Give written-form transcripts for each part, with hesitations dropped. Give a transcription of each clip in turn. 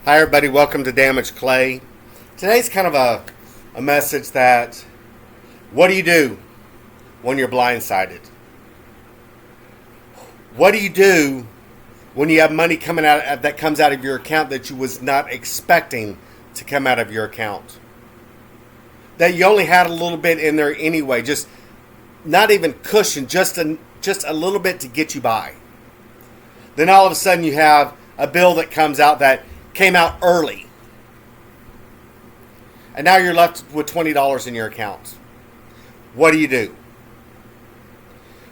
Hi, everybody. Welcome to Damaged Clay. Today's kind of a message that what do you do when you're blindsided? What do you do when you have money coming out that comes out of your account that you was not expecting to come out of your account? That you only had a little bit in there anyway, just not even cushion, just a little bit to get you by. Then all of a sudden you have a bill that comes out that came out early. And now you're left with $20 in your account. What do you do?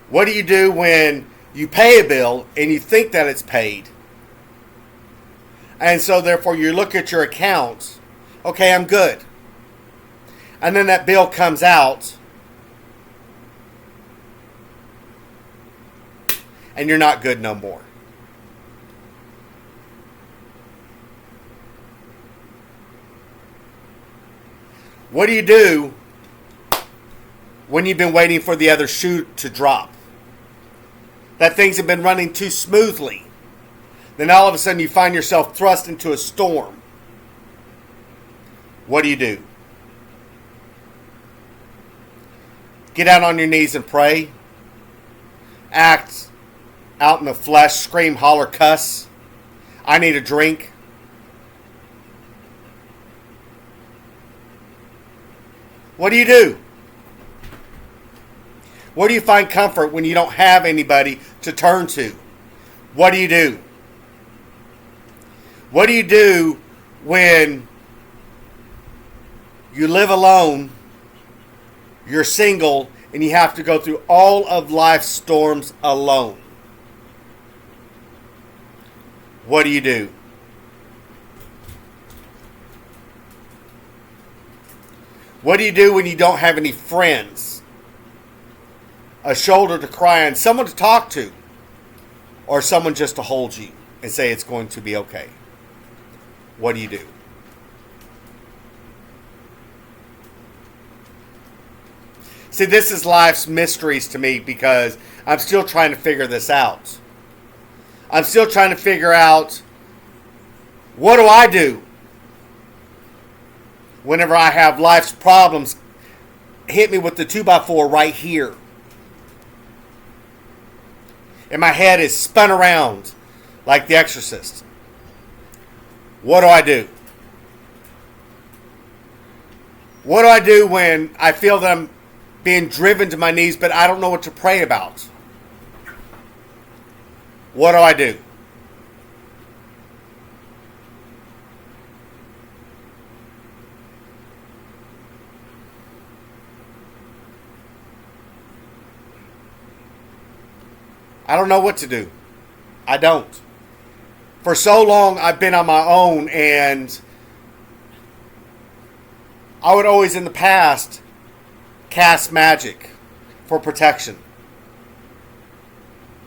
What do you do when you pay a bill and you think that it's paid? And so therefore you look at your account, okay, I'm good. And then that bill comes out and you're not good no more. What do you do when you've been waiting for the other shoe to drop? That things have been running too smoothly. Then all of a sudden you find yourself thrust into a storm. What do you do? Get out on your knees and pray. Act out in the flesh, scream, holler, cuss. I need a drink. What do you do? Where do you find comfort when you don't have anybody to turn to? What do you do? What do you do when you live alone, you're single, and you have to go through all of life's storms alone? What do you do? What do you do when you don't have any friends? A shoulder to cry on, someone to talk to, or someone just to hold you and say it's going to be okay? What do you do? See, this is life's mysteries to me because I'm still trying to figure this out. I'm still trying to figure out, what do I do whenever I have life's problems hit me with the 2x4 right here? And my head is spun around like The Exorcist. What do I do? What do I do when I feel that I'm being driven to my knees, but I don't know what to pray about? What do I do? I don't know what to do. I don't. For so long, I've been on my own, and I would always in the past cast magic for protection.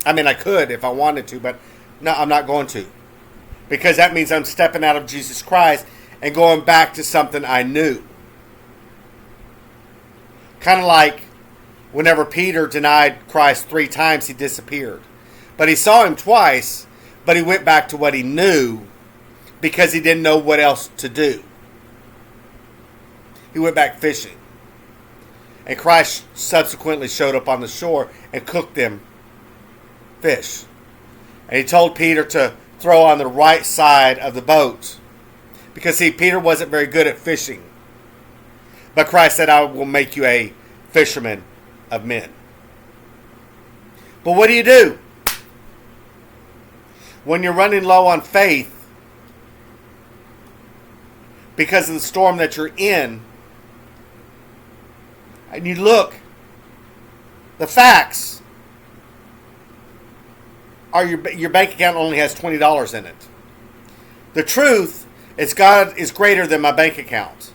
I mean, I could if I wanted to, but no, I'm not going to. Because that means I'm stepping out of Jesus Christ and going back to something I knew. Kind of like whenever Peter denied Christ 3 times, he disappeared. But he saw him twice, but he went back to what he knew because he didn't know what else to do. He went back fishing. And Christ subsequently showed up on the shore and cooked them fish. And he told Peter to throw on the right side of the boat. Because, see, Peter wasn't very good at fishing. But Christ said, I will make you a fisherman of men. But what do? When you're running low on faith because of the storm that you're in, and you look, the facts are your bank account only has $20 in it. The truth is God is greater than my bank account.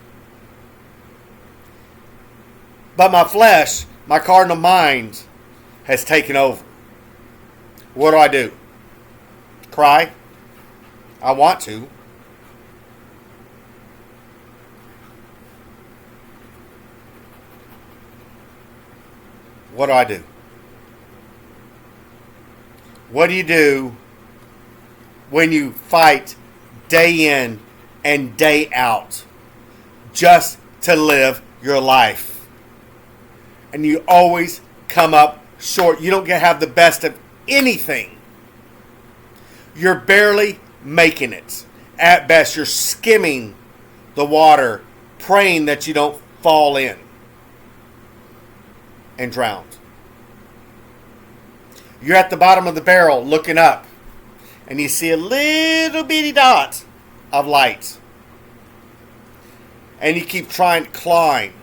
But my flesh, my carnal mind, has taken over. What do? Cry? I want to. What do? What do you do when you fight day in and day out just to live your life. And you always come up short. You don't have the best of anything. You're barely making it. At best, you're skimming the water, praying that you don't fall in and drown. You're at the bottom of the barrel looking up, and you see a little bitty dot of light. And you keep clawing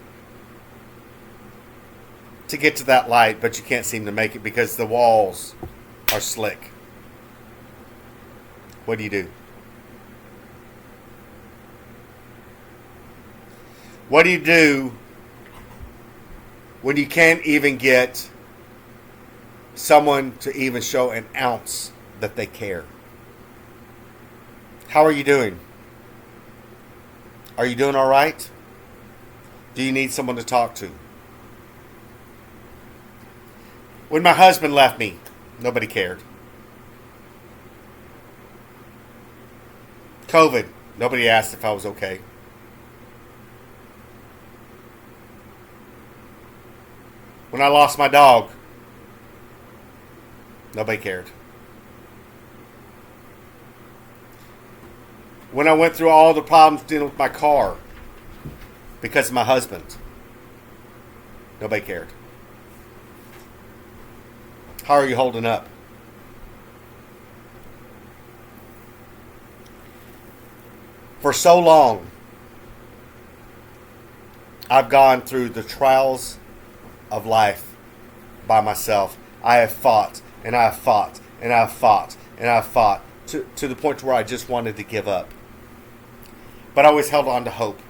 to get to that light, but you can't seem to make it because the walls are slick. What do you do? What do you do when you can't even get someone to even show an ounce that they care? How are you doing? Are you doing all right? Do you need someone to talk to? When my husband left me, nobody cared. COVID, nobody asked if I was okay. When I lost my dog, nobody cared. When I went through all the problems dealing with my car because of my husband, nobody cared. How are you holding up? For so long, I've gone through the trials of life by myself. I have fought, and I have fought, and I have fought, and I have fought to the point where I just wanted to give up. But I always held on to hope.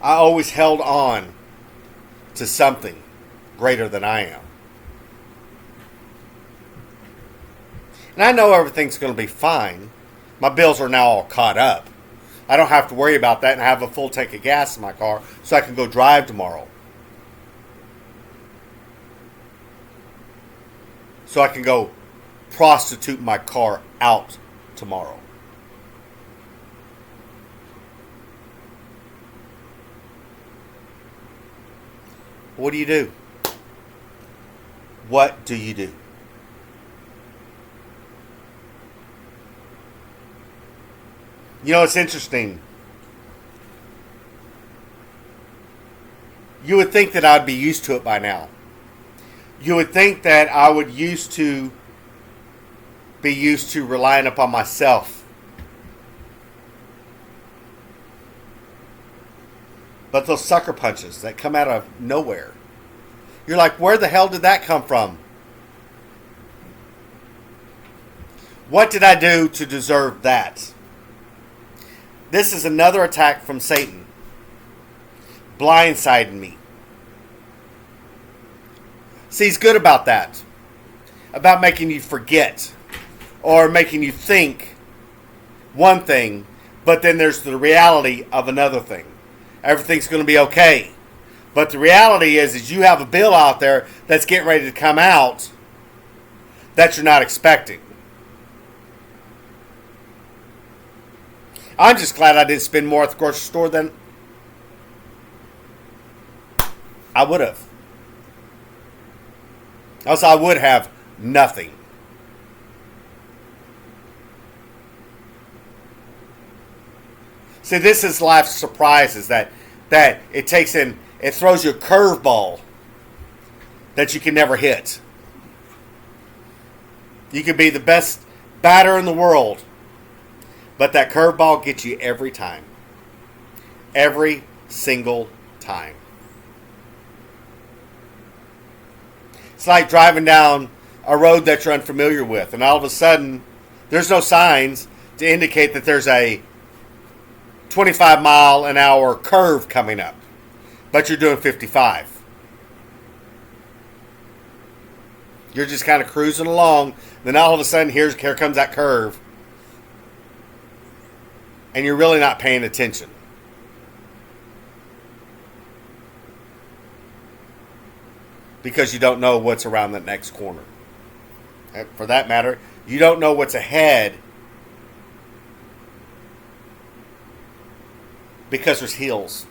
I always held on to something greater than I am. And I know everything's going to be fine. My bills are now all caught up. I don't have to worry about that, and I have a full tank of gas in my car so I can go drive tomorrow. So I can go prostitute my car out tomorrow. What do you do? What do you do? You know, it's interesting. You would think that I'd be used to it by now. You would think that I would be used to relying upon myself. But those sucker punches that come out of nowhere, you're like, where the hell did that come from? What did I do to deserve that? This is another attack from Satan, blindsiding me. See, he's good about that, about making you forget or making you think one thing, but then there's the reality of another thing. Everything's going to be okay. But the reality is you have a bill out there that's getting ready to come out that you're not expecting. I'm just glad I didn't spend more at the grocery store than I would have. Else I would have nothing. See, this is life's surprises that it takes in, it throws you a curveball that you can never hit. You could be the best batter in the world, but that curveball gets you every time. Every single time. It's like driving down a road that you're unfamiliar with, and all of a sudden, there's no signs to indicate that there's a 25 mile an hour curve coming up, but you're doing 55. You're just kind of cruising along, then all of a sudden, here comes that curve, and you're really not paying attention. Because you don't know what's around the next corner. And for that matter, you don't know what's ahead because there's hills.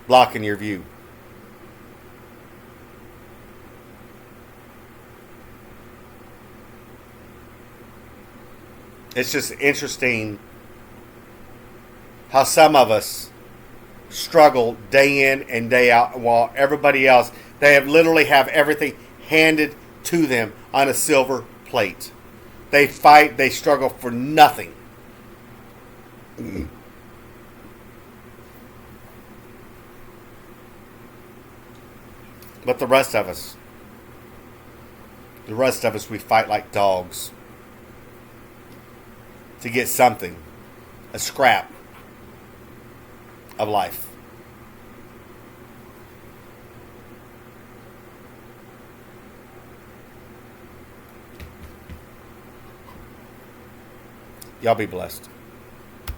Blocking your view. It's just interesting how some of us struggle day in and day out, while everybody else, they literally have everything handed to them on a silver plate. They fight, they struggle for nothing. But the rest of us, we fight like dogs to get something, a scrap of life. Y'all be blessed.